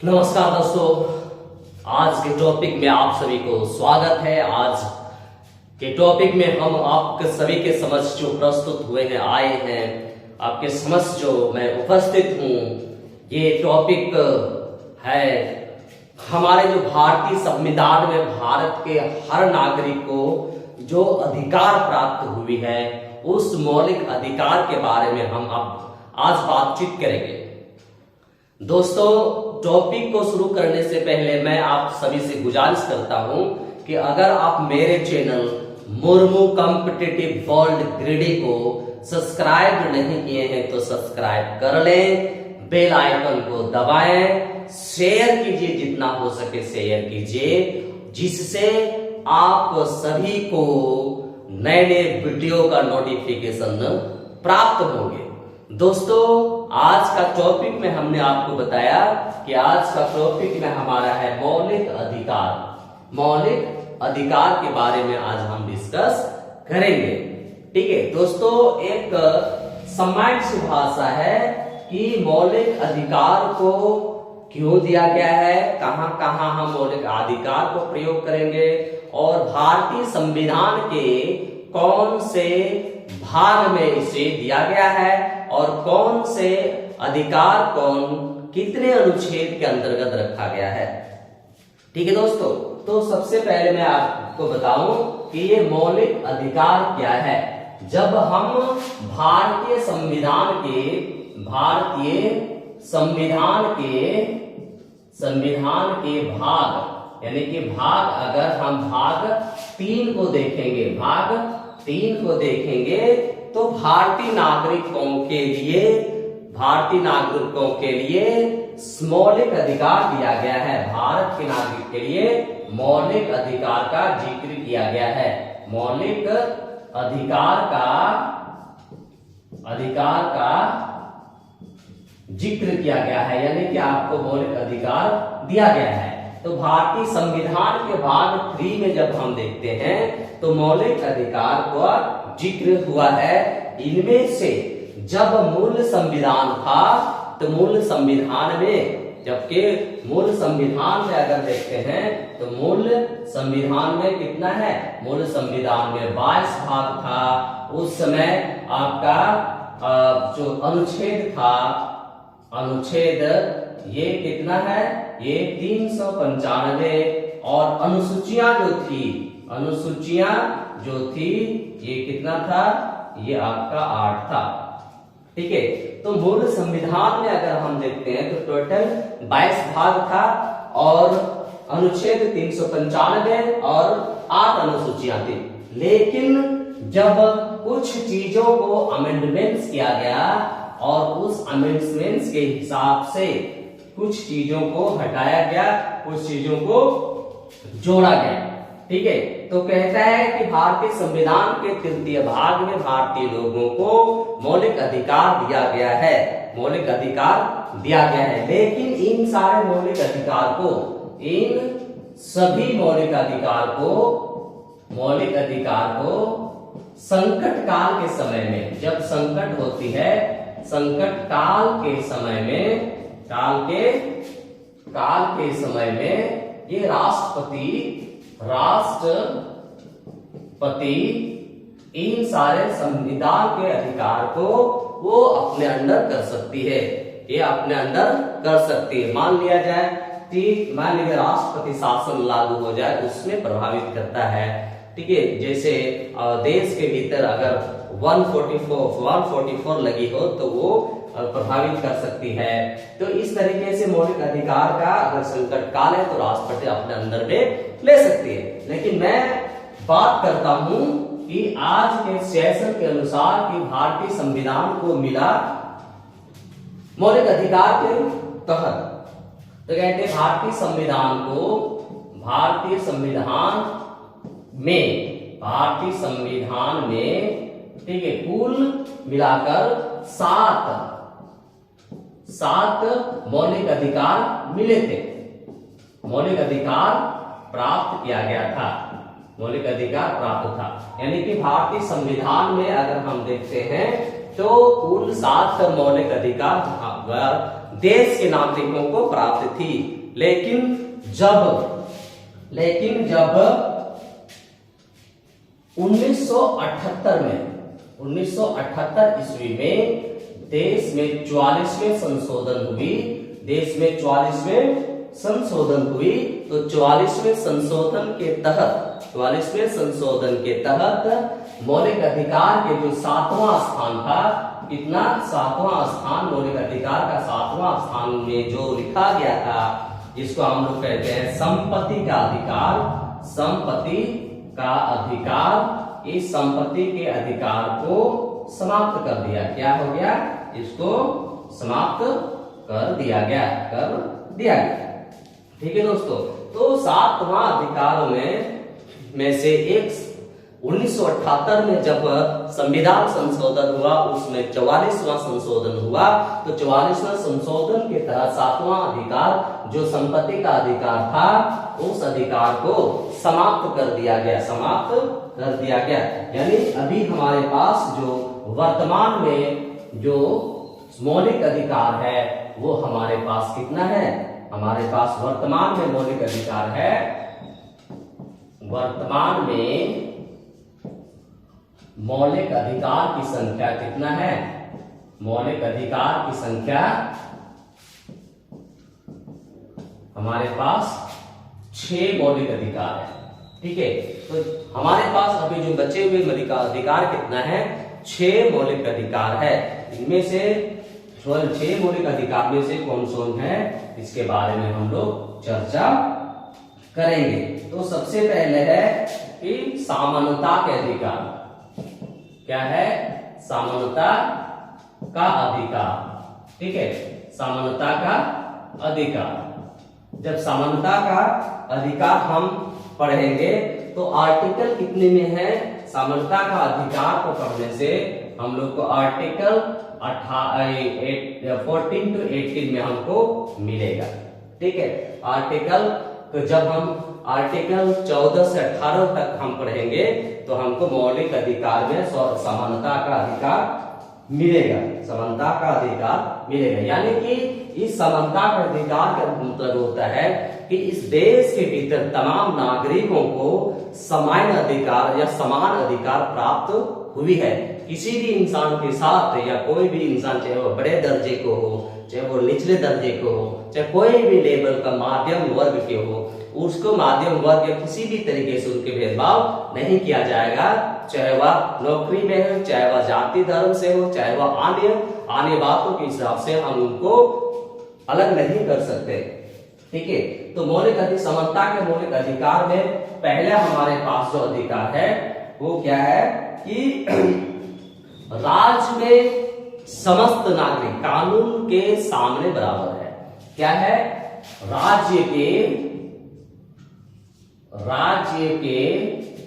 नमस्कार दोस्तों, आज के टॉपिक में आप सभी को स्वागत है। आज के टॉपिक में हम आपके सभी के समक्ष जो प्रस्तुत हुए हैं, आए हैं आपके समक्ष जो मैं उपस्थित हूँ, ये टॉपिक है हमारे जो भारतीय संविधान में भारत के हर नागरिक को जो अधिकार प्राप्त हुई है, उस मौलिक अधिकार के बारे में हम अब आज बातचीत करेंगे। दोस्तों, टॉपिक को शुरू करने से पहले मैं आप सभी से गुजारिश करता हूं कि अगर आप मेरे channel Murmu competitive world greedy को सब्सक्राइब नहीं किए हैं तो सब्सक्राइब कर लें, बेल आइकन को दबाएं, शेयर कीजिए, जितना हो सके शेयर कीजिए, जिससे आप सभी को नए नए वीडियो का नोटिफिकेशन प्राप्त होंगे। दोस्तों, आज का टॉपिक में हमने आपको बताया कि आज का टॉपिक में हमारा है मौलिक अधिकार। मौलिक अधिकार के बारे में आज हम डिस्कस करेंगे। ठीक है दोस्तों, एक सामान्य सी भाषा है कि मौलिक अधिकार को क्यों दिया गया है, कहां कहां हम मौलिक अधिकार को प्रयोग करेंगे और भारतीय संविधान के कौन से भाग में इसे दिया गया है और कौन से अधिकार कौन कितने अनुच्छेद के अंतर्गत रखा गया है। ठीक है दोस्तों, तो सबसे पहले मैं आपको बताऊं कि ये मौलिक अधिकार क्या है। जब हम भारतीय संविधान के भाग यानी कि अगर हम भाग 3 को देखेंगे तो भारतीय नागरिकों के लिए मौलिक अधिकार दिया गया है। भारत के नागरिक के लिए मौलिक अधिकार का जिक्र किया गया है। मौलिक अधिकार का जिक्र किया गया है, यानी कि आपको मौलिक अधिकार दिया गया है। तो भारतीय संविधान के भाग 3 में जब हम देखते हैं तो मौलिक अधिकार का जिक्र हुआ है। इनमें से जब मूल संविधान था तो मूल संविधान में अगर देखते हैं तो मूल संविधान में कितना है, मूल संविधान में 22 भाग था। उस समय आपका जो अनुच्छेद था, अनुच्छेद ये कितना है, ये 395 और अनुसूचियां जो थी ये कितना था, ये आपका 8 था। ठीक है, तो मूल संविधान में अगर हम देखते हैं तो टोटल 22 भाग था और अनुच्छेद 395 और 8 अनुसूचियां थी। लेकिन जब कुछ चीजों को अमेंडमेंट्स किया गया और उस अमेंडमेंट्स के हिसाब से कुछ चीजों को हटाया गया, कुछ चीजों को जोड़ा गया। ठीक है, तो कहता है कि भारतीय संविधान के 3य भाग में भारतीय लोगों को मौलिक अधिकार दिया गया है। लेकिन इन सारे मौलिक अधिकार को संकट काल के समय में, जब संकट होती है, संकट काल के समय में ये राष्ट्रपति इन सारे संविधान के अधिकार को वो अपने अंडर कर सकती है, मान लीजिए राष्ट्रपति शासन लागू हो जाए, उसमें प्रभावित करता है। ठीक है, जैसे देश के भीतर अगर 144 लगी हो तो वो प्रभावित कर सकती है। तो इस तरीके से मौलिक अधिकार का अगर संकट काल है तो राष्ट्रपति अपने अंदर में ले सकती है। लेकिन मैं बात करता हूं कि आज के सेशन के अनुसार कि भारतीय संविधान को मिला मौलिक अधिकार के तहत, तो कहते हैं भारतीय संविधान में ठीक है, कुल मिलाकर 7 मौलिक अधिकार मिले थे, मौलिक अधिकार प्राप्त किया गया था, मौलिक अधिकार प्राप्त था। यानी कि भारतीय संविधान में अगर हम देखते हैं तो कुल 7 मौलिक अधिकार देश के नागरिकों को प्राप्त थी। लेकिन जब 1978 ईस्वी में देश में 44वें संशोधन हुई, तो 44वें संशोधन के तहत मौलिक अधिकार के जो 7वां स्थान था, कितना 7वां स्थान, मौलिक अधिकार का 7वां स्थान में जो लिखा गया था, जिसको हम लोग कहते हैं संपत्ति का अधिकार, इस संपत्ति के अधिकार को समाप्त कर दिया। क्या हो गया? इसको समाप्त कर दिया गया। ठीक है दोस्तों, तो 7वां अधिकारों में से एक 1978 में जब संविधान संशोधन हुआ, उसमें 44वां संशोधन हुआ। तो 44वां संशोधन के तहत 7वां अधिकार जो संपत्ति का अधिकार था, उस अधिकार को समाप्त कर दिया गया। यानी अभी हमारे पास जो वर्तमान में जो मौलिक अधिकार है, वो हमारे पास कितना है? हमारे पास वर्तमान में मौलिक अधिकार है, वर्तमान में मौलिक अधिकार की संख्या कितना है? मौलिक अधिकार की संख्या हमारे पास 6 मौलिक अधिकार है। ठीक है, तो हमारे पास अभी जो बचे हुए मौलिक अधिकार कितना है? 6 मौलिक अधिकार है। इनमें से 6 मौलिक अधिकार में से कौन कौन है, इसके बारे में हम लोग चर्चा करेंगे। तो सबसे पहले है कि समानता के अधिकार। क्या है? समानता का अधिकार। ठीक है, समानता का अधिकार। जब समानता का अधिकार हम पढ़ेंगे तो आर्टिकल कितने में है? समानता का अधिकार को पढ़ने से हम लोग को आर्टिकल 14 to 18 में हमको मिलेगा। ठीक है, आर्टिकल, तो जब हम आर्टिकल 14 से 18 तक हम पढ़ेंगे तो हमको मौलिक अधिकार में समानता का अधिकार मिलेगा। यानी कि इस समानता का अधिकार का मतलब होता है कि इस देश के भीतर तमाम नागरिकों को समान अधिकार या समान अधिकार प्राप्त हुई है। किसी भी इंसान के साथ या कोई भी इंसान, चाहे वो बड़े दर्जे को हो, चाहे वो निचले दर्जे को हो, चाहे कोई भी लेवल का माध्यम वर्ग के हो, उसको माध्यम वर्ग या किसी भी तरीके से उनके भेदभाव नहीं किया जाएगा। चाहे वह नौकरी में हो, चाहे वह जाति धर्म से हो, चाहे वह अन्य बातों के हिसाब से हम उनको अलग नहीं कर सकते। ठीक है, तो समानता के मौलिक अधिकार में पहले हमारे पास जो अधिकार है वो क्या है कि राज्य में समस्त नागरिक कानून के सामने बराबर है। क्या है? राज्य के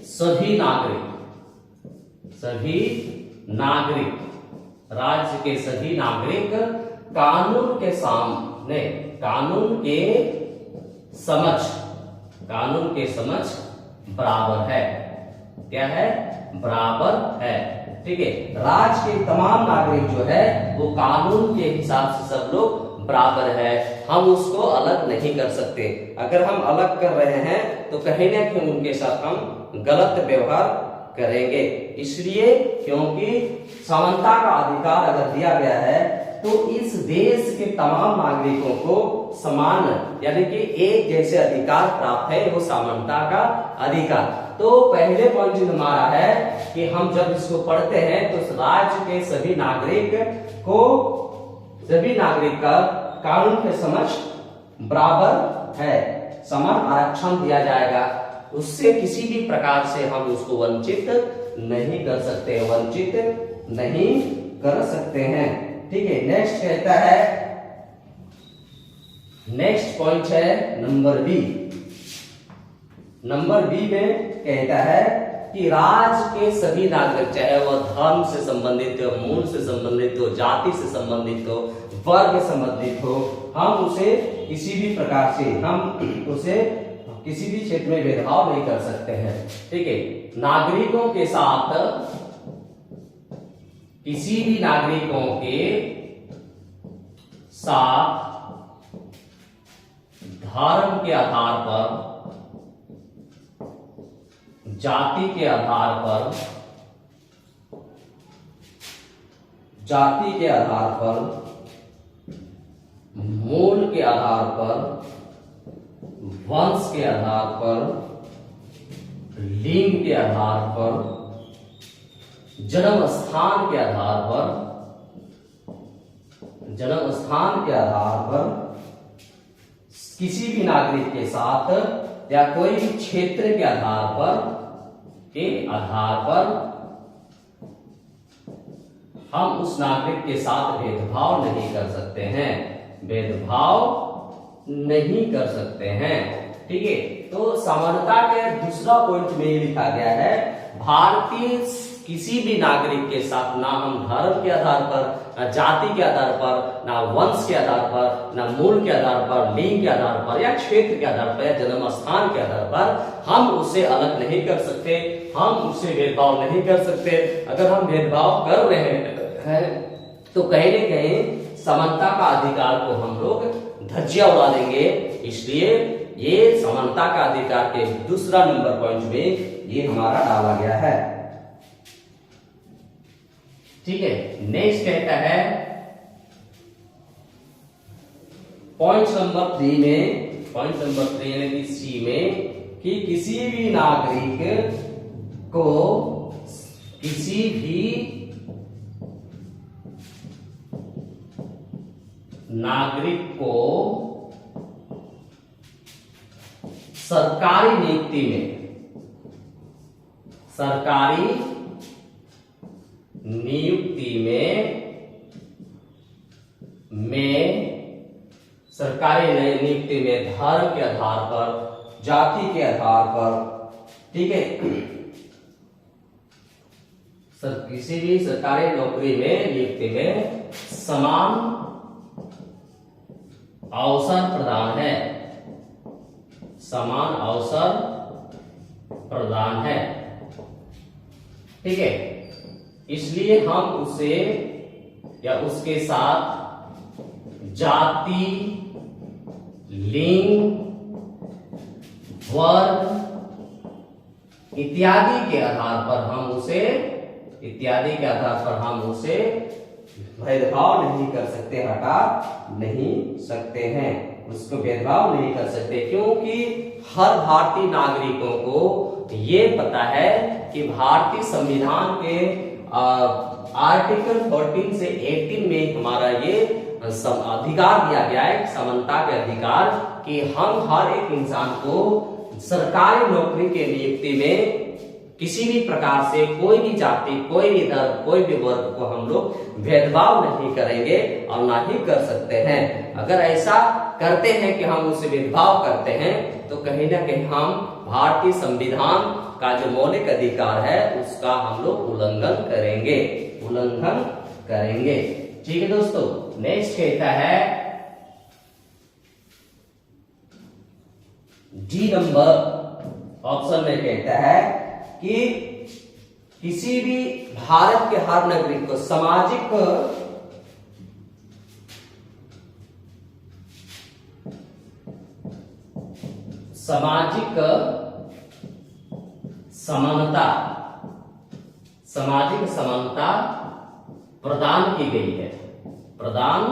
सभी नागरिक, राज्य के सभी नागरिक कानून के समक्ष बराबर है। क्या है? बराबर है। ठीक है, राज्य के तमाम नागरिक जो है वो कानून के हिसाब से सब लोग बराबर है। हम उसको अलग नहीं कर सकते। अगर हम अलग कर रहे हैं तो कहीं ना कहीं उनके साथ हम गलत व्यवहार करेंगे। इसलिए क्योंकि समानता का अधिकार अगर दिया गया है तो इस देश के तमाम नागरिकों को समान, यानी कि एक जैसे अधिकार प्राप्त है, वो समानता का अधिकार। तो पहले पॉइंट हमारा है कि हम जब इसको पढ़ते हैं तो राज्य के सभी नागरिक का कानून के समक्ष बराबर है, समान आरक्षण दिया जाएगा। उससे किसी भी प्रकार से हम उसको वंचित नहीं कर सकते हैं। ठीक है, नेक्स्ट कहता है, नेक्स्ट पॉइंट है नंबर बी में कहता है कि राज्य के सभी नागरिक, चाहे वह धर्म से संबंधित हो, मूल से संबंधित हो, जाति से संबंधित हो, वर्ग से संबंधित हो, हम उसे किसी भी प्रकार से किसी भी क्षेत्र में भेदभाव नहीं कर सकते हैं। ठीक है, नागरिकों के साथ किसी भी नागरिकों के साथ धर्म के आधार पर, जाति के आधार पर, जाति के आधार पर, मूल के आधार पर, वंश के आधार पर, लिंग के आधार पर, जन्म स्थान के आधार पर, जन्म स्थान के आधार पर किसी भी नागरिक के साथ या कोई भी क्षेत्र के आधार पर हम उस नागरिक के साथ भेदभाव नहीं कर सकते हैं, भेदभाव नहीं कर सकते हैं। ठीक है, तो समानता के दूसरा पॉइंट में ये लिखा गया है, भारतीय किसी भी नागरिक के साथ ना हम धर्म के आधार पर, ना जाति के आधार पर, ना वंश के आधार पर, ना मूल के आधार पर, लिंग के आधार पर या क्षेत्र के आधार पर या जन्म स्थान के आधार पर हम उसे अलग नहीं कर सकते, हम उससे भेदभाव नहीं कर सकते। अगर हम भेदभाव कर रहे हैं तो कहीं न कहीं समानता का अधिकार को हम लोग धज्जियां उड़ा देंगे। इसलिए ये समानता का अधिकार के दूसरा नंबर पॉइंट में ये हमारा डाला गया है। ठीक है, नेक्स्ट कहता है पॉइंट नंबर 3 में, पॉइंट नंबर 3 यानी कि सी में, कि किसी भी नागरिक को किसी भी नागरिक को सरकारी नियुक्ति में, सरकारी नियुक्ति सरकारी नियुक्ति में धर्म के आधार पर, जाति के आधार पर, ठीक है, किसी भी सरकारी नौकरी में नियुक्ति में समान अवसर प्रदान है, समान अवसर प्रदान है। ठीक है, इसलिए हम उसे या उसके साथ जाति, लिंग, वर्ग इत्यादि के आधार पर हम उसे, इत्यादि के आधार पर हम उसे भेदभाव नहीं कर सकते, हटा नहीं सकते हैं, उसको भेदभाव नहीं कर सकते, क्योंकि हर भारतीय नागरिकों को ये पता है कि भारतीय संविधान के आर्टिकल 14 से 18 में हमारा ये अधिकार दिया गया है, समानता के अधिकार, कि हम हर एक इंसान को सरकारी नौकरी के नियुक्ति में किसी भी प्रकार से कोई भी जाति, कोई भी धर्म, कोई भी वर्ग को हम लोग भेदभाव नहीं करेंगे और ना ही कर सकते हैं। अगर ऐसा करते हैं कि हम उससे भेदभाव करते हैं तो कहीं ना कहीं हम भारतीय संविधान का जो मौलिक अधिकार है उसका हम लोग उल्लंघन करेंगे, उल्लंघन करेंगे। ठीक है दोस्तों, नेक्स्ट कहता है डी नंबर ऑप्शन में कहता है कि किसी भी भारत के हर नागरिक को सामाजिक समानता प्रदान की गई है, प्रदान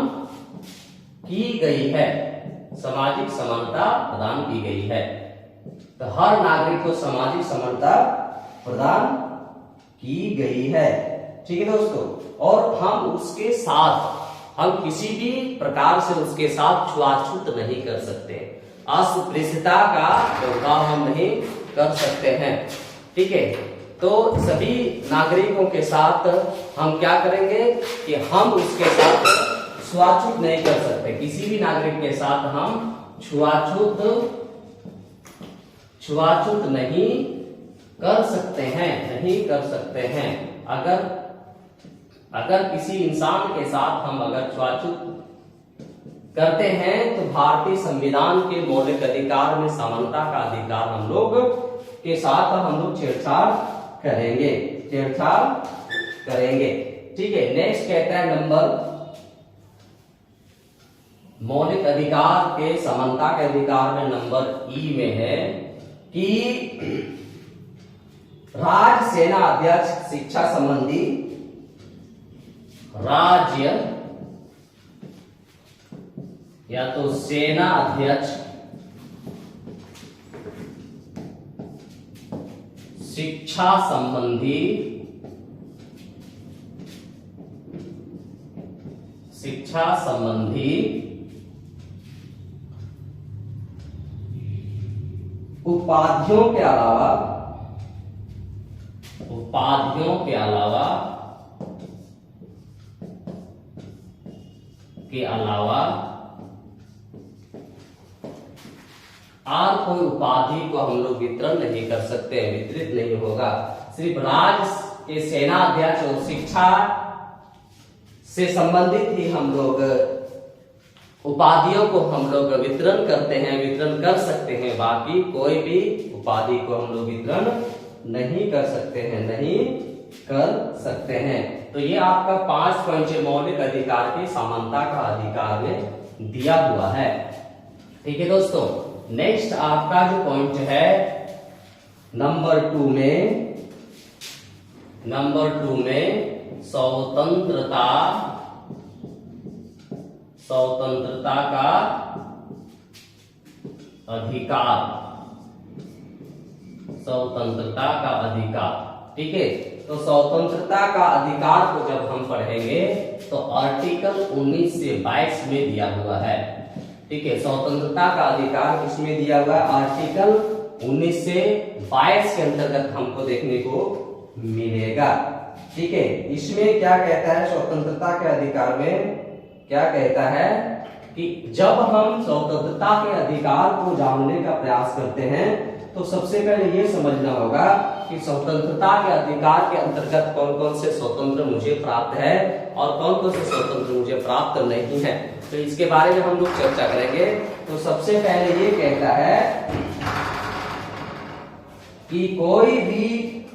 की गई है, सामाजिक समानता प्रदान की गई है। तो हर नागरिक को सामाजिक समानता प्रदान की गई है। ठीक है दोस्तों, और हम उसके साथ, हम किसी भी प्रकार से उसके साथ छुआछूत नहीं कर सकते, अस्पृश्यता का भेदभाव हम नहीं कर सकते हैं। ठीक है, तो सभी नागरिकों के साथ हम क्या करेंगे कि हम उसके साथ छुआछूत नहीं कर सकते, किसी भी नागरिक के साथ हम छुआछूत नहीं कर सकते हैं, नहीं कर सकते हैं। अगर किसी इंसान के साथ हम अगर छुआछूत करते हैं तो भारतीय संविधान के मौलिक अधिकार में समानता का अधिकार हम लोग के साथ हम लोग छेड़छाड़ करेंगे, छेड़छाड़ करेंगे। ठीक है, नेक्स्ट कहता है मौलिक अधिकार के समानता के अधिकार में नंबर ई में है कि राज्य सेना अध्यक्ष शिक्षा संबंधी राज्य या तो सेना अध्यक्ष शिक्षा संबंधी उपाधियों के अलावा और कोई उपाधि को हम लोग वितरण नहीं कर सकते, वितरित नहीं होगा। सिर्फ राज्य के सेना अध्यक्ष और शिक्षा से संबंधित ही हम लोग उपाधियों को हम लोग वितरण करते हैं, वितरण कर सकते हैं। बाकी कोई भी उपाधि को हम लोग वितरण नहीं कर सकते हैं। तो ये आपका 5 पॉइंट मौलिक अधिकार की समानता का अधिकार में दिया हुआ है। ठीक है दोस्तों, नेक्स्ट आपका जो पॉइंट है नंबर 2 में स्वतंत्रता का अधिकार। ठीक है, तो स्वतंत्रता का अधिकार को जब हम पढ़ेंगे तो आर्टिकल 19 से 22 में दिया हुआ है। ठीक है, स्वतंत्रता का अधिकार किसमें दिया हुआ है? आर्टिकल 19 से 22 के अंतर्गत हमको देखने को मिलेगा। ठीक है, इसमें क्या कहता है? स्वतंत्रता के अधिकार में क्या कहता है कि जब हम स्वतंत्रता के अधिकार को जानने का प्रयास करते हैं तो सबसे पहले ये समझना होगा कि स्वतंत्रता के अधिकार के अंतर्गत कौन कौन से स्वतंत्र मुझे प्राप्त है और कौन कौन से स्वतंत्र मुझे प्राप्त नहीं है। तो इसके बारे में हम लोग चर्चा करेंगे। तो सबसे पहले ये कहता है कि कोई भी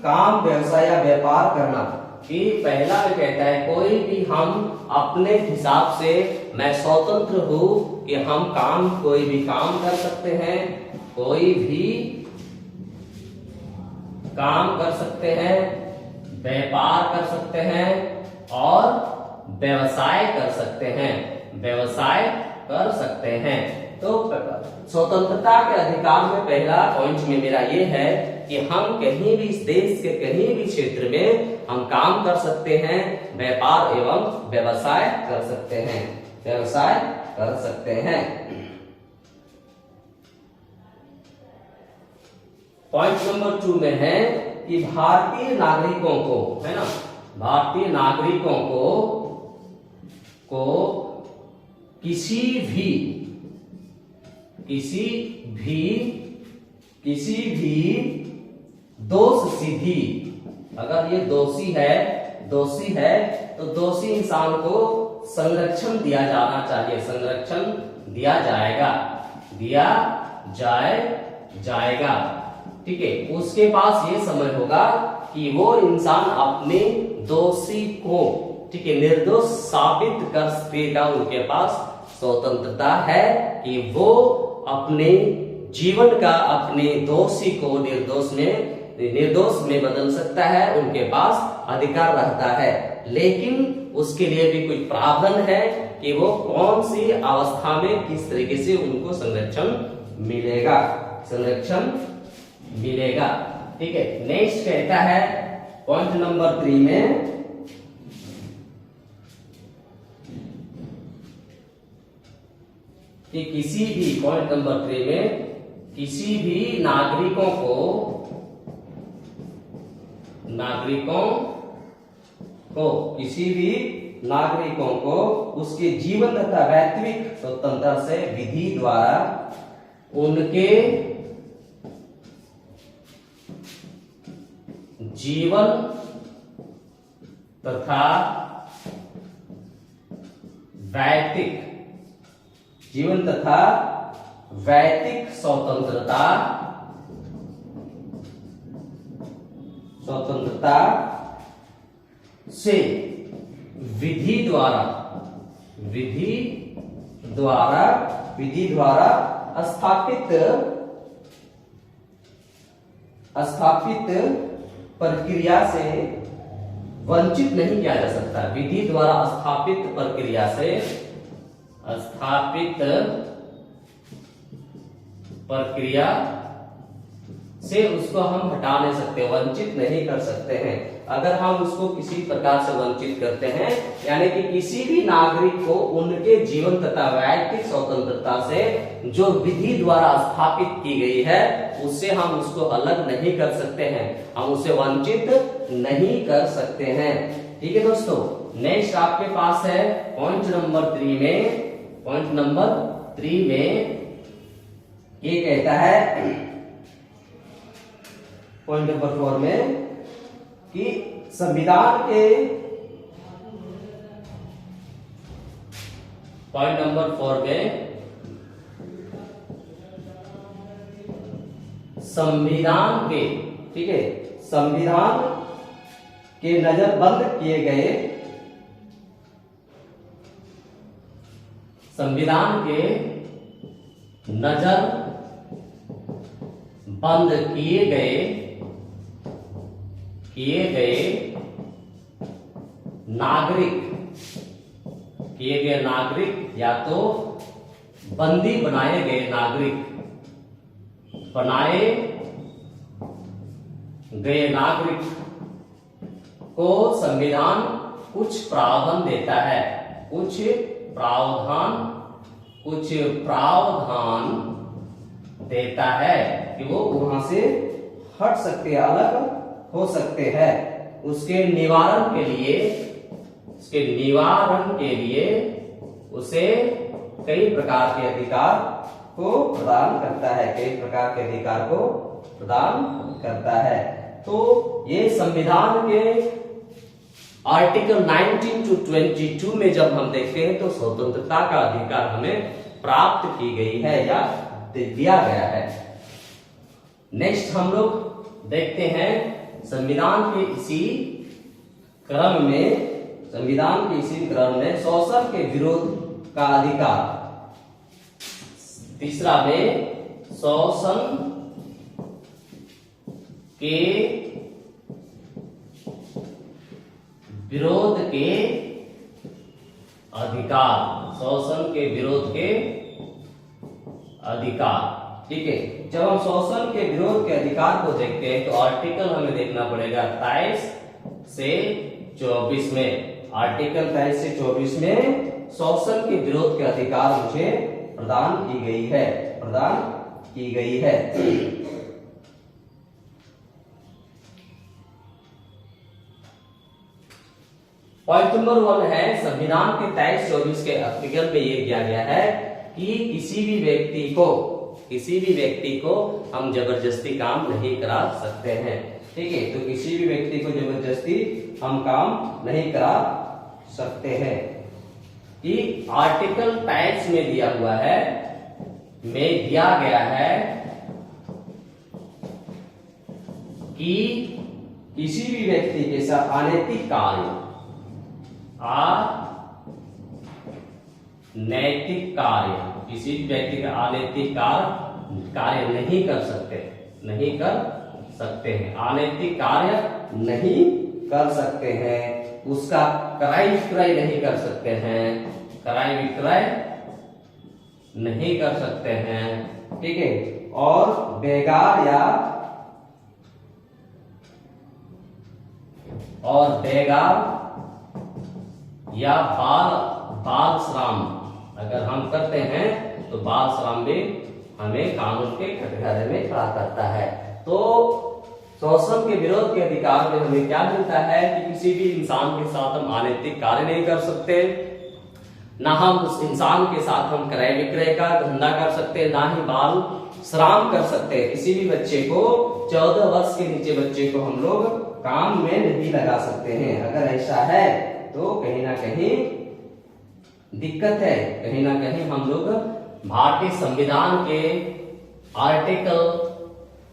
काम, व्यवसाय या व्यापार करना, कि पहला भी कहता है कोई भी हम अपने हिसाब से मैं स्वतंत्र हूं कि हम कोई भी काम कर सकते हैं, कोई भी काम कर सकते हैं, व्यापार कर सकते हैं और व्यवसाय कर सकते हैं। तो स्वतंत्रता के अधिकार में पहला पॉइंट में मेरा ये है कि हम कहीं भी इस देश के कहीं भी क्षेत्र में हम काम कर सकते हैं, व्यापार एवं व्यवसाय कर सकते हैं। पॉइंट नंबर 2 में है कि भारतीय नागरिकों को किसी भी दोष सिद्धि, अगर ये दोषी है तो दोषी इंसान को संरक्षण दिया जाना चाहिए, संरक्षण दिया जाएगा। ठीक है, उसके पास ये समय होगा कि वो इंसान अपने दोषी को, ठीक है, निर्दोष साबित कर देगा। उनके पास स्वतंत्रता है कि वो अपने जीवन का अपने दोषी को निर्दोष में बदल सकता है, उनके पास अधिकार रहता है। लेकिन उसके लिए भी कोई प्रावधान है कि वो कौन सी अवस्था में किस तरीके से उनको संरक्षण मिलेगा। ठीक है, नेक्स्ट कहता है पॉइंट नंबर 3 में कि किसी भी नागरिकों को उसके जीवन तथा व्यक्तिगत स्वतंत्रता से विधि द्वारा उनके जीवन तथा वैयक्तिक स्वतंत्रता से विधि द्वारा स्थापित प्रक्रिया से वंचित नहीं किया जा सकता। विधि द्वारा स्थापित प्रक्रिया से उसको हम हटा नहीं सकते, वंचित नहीं कर सकते हैं। अगर हम उसको किसी प्रकार से वंचित करते हैं, यानी कि किसी भी नागरिक को उनके जीवन तथा वैयक्तिक स्वतंत्रता से जो विधि द्वारा स्थापित की गई है उससे हम उसको अलग नहीं कर सकते हैं, हम उसे वंचित नहीं कर सकते हैं। ठीक है दोस्तों, नेक्स्ट आपके पास है पॉइंट नंबर 3 में ये कहता है, पॉइंट नंबर 4 में कि संविधान के पॉइंट नंबर 4 में संविधान के, ठीक है, संविधान के नजरबंद किए गए, संविधान के नजर बंद किए गए नागरिक या तो बंदी बनाए गए नागरिक को संविधान कुछ प्रावधान देता है, कुछ प्रावधान देता है कि वो वहां से हट सकते, अलग हो सकते हैं। उसके निवारण के लिए उसे कई प्रकार के अधिकार को प्रदान करता है, तो ये संविधान के आर्टिकल 19 to 22 में जब हम देखते हैं तो स्वतंत्रता का अधिकार हमें प्राप्त की गई है या दिया गया है। नेक्स्ट हम लोग देखते हैं संविधान के इसी क्रम में शोषण के विरोध का अधिकार। तीसरा में शोषण के विरोध के अधिकार, ठीक है। जब हम शोषण के विरोध के अधिकार को देखते हैं तो आर्टिकल हमें देखना पड़ेगा 23 से 24 में। आर्टिकल 23 से 24 में शोषण के विरोध के अधिकार मुझे प्रदान की गई है। पॉइंट नंबर 1 है संविधान के 23-24 के आर्टिकल में ये किया गया है कि किसी भी व्यक्ति को हम जबरदस्ती काम नहीं करा सकते हैं, ठीक है। तो किसी भी व्यक्ति को जबरदस्ती हम काम नहीं करा सकते हैं कि आर्टिकल 23 में दिया गया है कि किसी भी व्यक्ति के साथ अनैतिक किसी भी व्यक्ति का अनैतिक कार्य नहीं कर सकते हैं, अनैतिक कार्य नहीं कर सकते हैं, उसका क्रय विक्रय नहीं कर सकते हैं, ठीक है। और बेगार या बाल श्रम अगर हम करते हैं तो बाल श्रम भी हमें कानून के कटघरे में खड़ा करता है। तो शोषण के विरोध के अधिकार में हमें क्या मिलता है कि किसी भी इंसान के साथ हम अनैतिक कार्य नहीं कर सकते, ना हम उस इंसान के साथ हम क्रय विक्रय का धंधा कर सकते, ना ही बाल श्रम कर सकते। किसी भी बच्चे को 14 वर्ष के नीचे बच्चे को हम लोग काम में नहीं लगा सकते हैं। अगर ऐसा है तो कहीं ना कहीं दिक्कत है, कहीं ना कहीं हम लोग भारतीय संविधान के आर्टिकल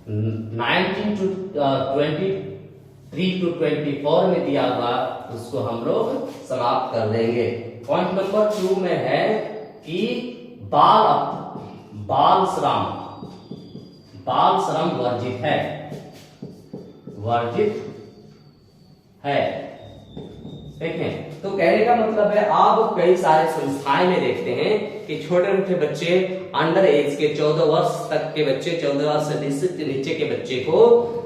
19 to 23 to 24 में दिया हुआ उसको हम लोग समाप्त कर देंगे। पॉइंट नंबर 2 में है कि बाल श्रम वर्जित है। देखें, तो कहने का मतलब है आप कई सारे संस्थाएं में देखते हैं कि छोटे छोटे बच्चे अंडर एज के 14 वर्ष तक के बच्चे, 14 वर्ष से नीचे के बच्चे को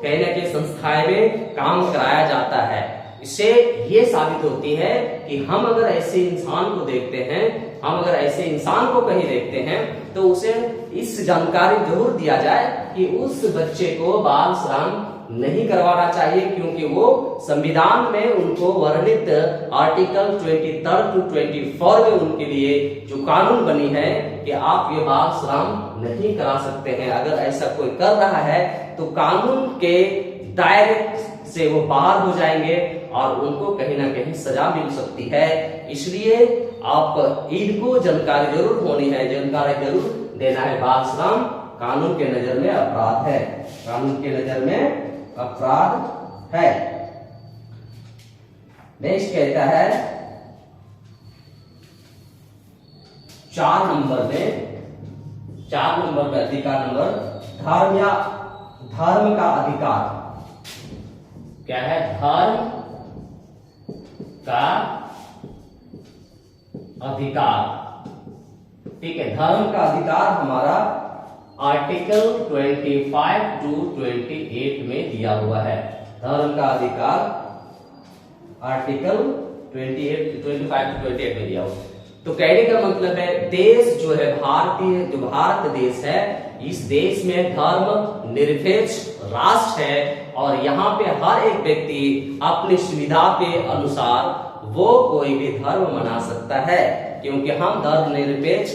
कहीं ना कहीं संस्थाएं में काम कराया जाता है। इससे ये साबित होती है कि हम अगर ऐसे इंसान को देखते हैं, हम अगर ऐसे इंसान को कहीं देखते हैं तो उसे इस जानकारी जरूर दिया जाए कि उस बच्चे को बाल श्रम नहीं करवाना चाहिए, क्योंकि वो संविधान में उनको वर्णित आर्टिकल 23 to 24 में उनके लिए जो कानून बनी है कि आप ये बाल श्रम नहीं करा सकते हैं। अगर ऐसा कोई कर रहा है तो कानून के दायरे से वो बाहर हो जाएंगे और उनको कहीं ना कहीं सजा मिल सकती है। इसलिए आप इनको जानकारी जरूर होनी है, जानकारी जरूर देना है। बाल श्रम कानून के नजर में अपराध है, कानून के नजर में अपराध है। नेक्स्ट कहता है 4 नंबर में अधिकार नंबर धर्म का अधिकार। क्या है? धर्म का अधिकार। ठीक है, धर्म का अधिकार हमारा आर्टिकल 25 to 28 में दिया हुआ है। धर्म का अधिकार आर्टिकल 25 to 28 में दिया हुआ है। तो कहने का मतलब है देश जो है भारत देश है, इस देश में धर्म निरपेक्ष राष्ट्र है और यहाँ पे हर एक व्यक्ति अपनी सुविधा के अनुसार वो कोई भी धर्म मना सकता है, क्योंकि हम धर्म निरपेक्ष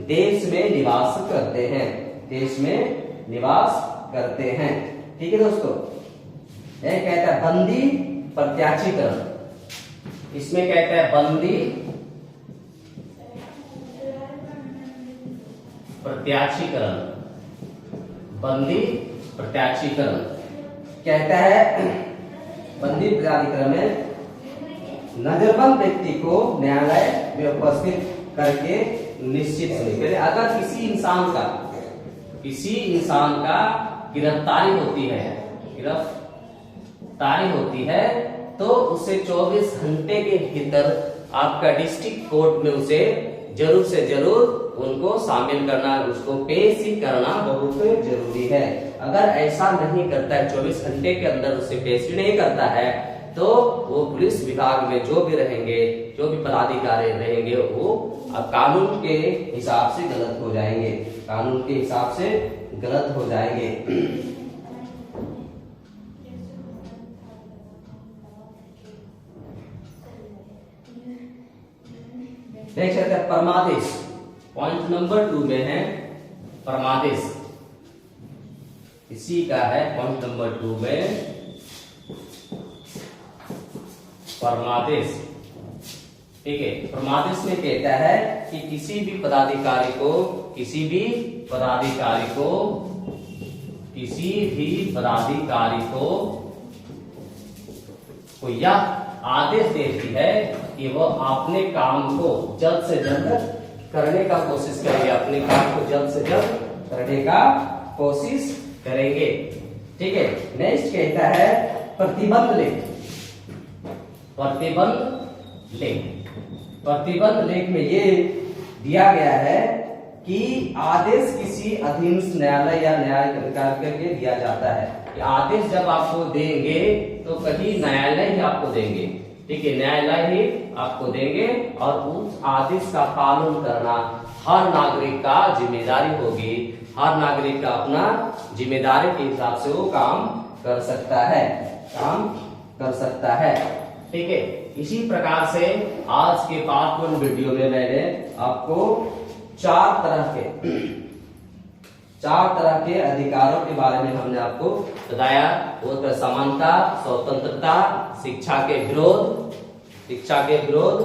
देश में निवास करते हैं, देश में निवास करते हैं। ठीक है दोस्तों, यह कहता है बंदी प्रत्याक्षीकरण। इसमें कहता है बंदी प्रत्याक्षीकरण, बंदी प्रत्याक्षीकरण कहता है बंदी प्रत्याक्षीकरण में नजरबंद व्यक्ति को न्यायालय में उपस्थित करके निश्चित होने। अगर किसी इंसान का गिरफ्तारी होती है तो उसे 24 घंटे के भीतर आपका डिस्ट्रिक्ट कोर्ट में उसे जरूर से जरूर उनको शामिल करना, उसको पेश ही करना बहुत जरूरी है। अगर ऐसा नहीं करता है, 24 घंटे के अंदर उसे पेश ही नहीं करता है, तो वो पुलिस विभाग में जो भी रहेंगे, जो भी पदाधिकारी रहेंगे, वो अब कानून के हिसाब से गलत हो जाएंगे, कानून के हिसाब से गलत हो जाएंगे। देख सकते हैं परमादेश, पॉइंट नंबर 2 में है परमादेश, इसी का है पॉइंट नंबर 2 में परमादेश। ठीक है, परमादेश में कहता है कि किसी भी पदाधिकारी को यह आदेश देती है कि वो अपने काम को जल्द से जल्द करने का कोशिश करेंगे, अपने काम को जल्द से जल्द करने का कोशिश करेंगे। ठीक है, नेक्स्ट कहता है प्रतिबंध लेख। प्रतिबंध लेख में ये दिया गया है कि आदेश किसी अधीन न्यायालय या न्यायिक अधिकार करके दिया जाता है। कि आदेश जब आपको देंगे तो कहीं न्यायालय ही आपको देंगे। ठीक है, न्यायालय ही आपको देंगे और उस आदेश का पालन करना हर नागरिक का जिम्मेदारी होगी। हर नागरिक का अपना जिम्मेदारी के हिसाब से वो काम कर सकता है। ठीक है, इसी प्रकार से आज के पार्ट 1 वीडियो में मैंने आपको 4 तरह के अधिकारों के बारे में हमने आपको बताया। वो समानता, स्वतंत्रता, शिक्षा के विरोध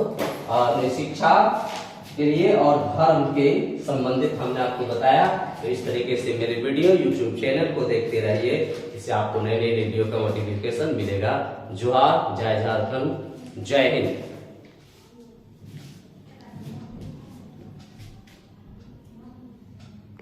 और शिक्षा के लिए और धर्म के संबंधित हमने आपको बताया। तो इस तरीके से मेरे वीडियो YouTube चैनल को देखते रहिए, इससे आपको नए नए वीडियो का नोटिफिकेशन मिलेगा। जोहार, जय झारखंड, जय हिंद।